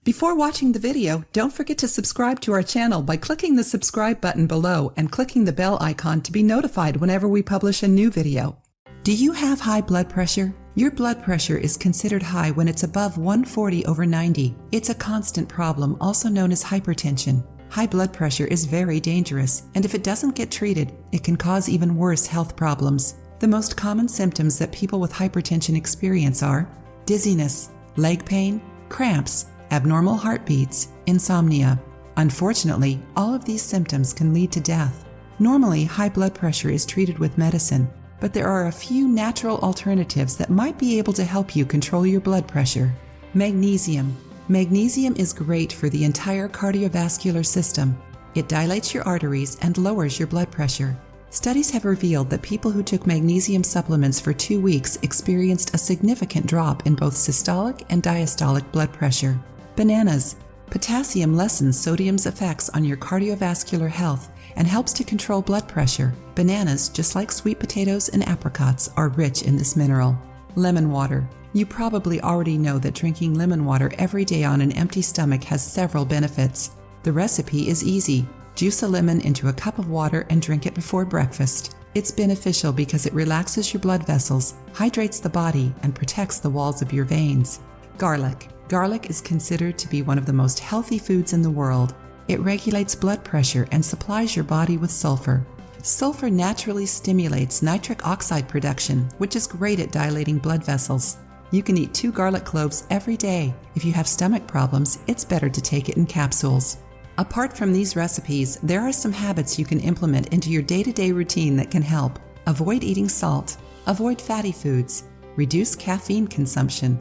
Before watching the video, don't forget to subscribe to our channel by clicking the subscribe button below and clicking the bell icon to be notified whenever we publish a new video. Do you have high blood pressure? Your blood pressure is considered high when it's above 140/90. It's a constant problem, also known as hypertension. High blood pressure is very dangerous, and if it doesn't get treated, it can cause even worse health problems. The most common symptoms that people with hypertension experience are dizziness, leg pain, cramps, abnormal heartbeats, insomnia. Unfortunately, all of these symptoms can lead to death. Normally, high blood pressure is treated with medicine, but there are a few natural alternatives that might be able to help you control your blood pressure. Magnesium. Magnesium is great for the entire cardiovascular system. It dilates your arteries and lowers your blood pressure. Studies have revealed that people who took magnesium supplements for 2 weeks experienced a significant drop in both systolic and diastolic blood pressure. Bananas. Potassium lessens sodium's effects on your cardiovascular health and helps to control blood pressure. Bananas, just like sweet potatoes and apricots, are rich in this mineral. Lemon water. You probably already know that drinking lemon water every day on an empty stomach has several benefits. The recipe is easy. Juice a lemon into a cup of water and drink it before breakfast. It's beneficial because it relaxes your blood vessels, hydrates the body, and protects the walls of your veins. Garlic. Garlic is considered to be one of the most healthy foods in the world. It regulates blood pressure and supplies your body with sulfur. Sulfur naturally stimulates nitric oxide production, which is great at dilating blood vessels. You can eat 2 garlic cloves every day. If you have stomach problems, it's better to take it in capsules. Apart from these recipes, there are some habits you can implement into your day-to-day routine that can help. Avoid eating salt. Avoid fatty foods. Reduce caffeine consumption.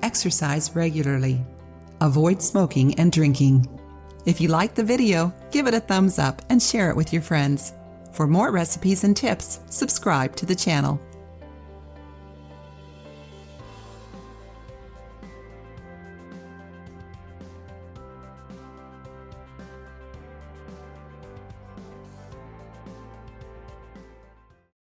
Exercise regularly. Avoid smoking and drinking. If you liked the video, give it a thumbs up and share it with your friends. For more recipes and tips, subscribe to the channel.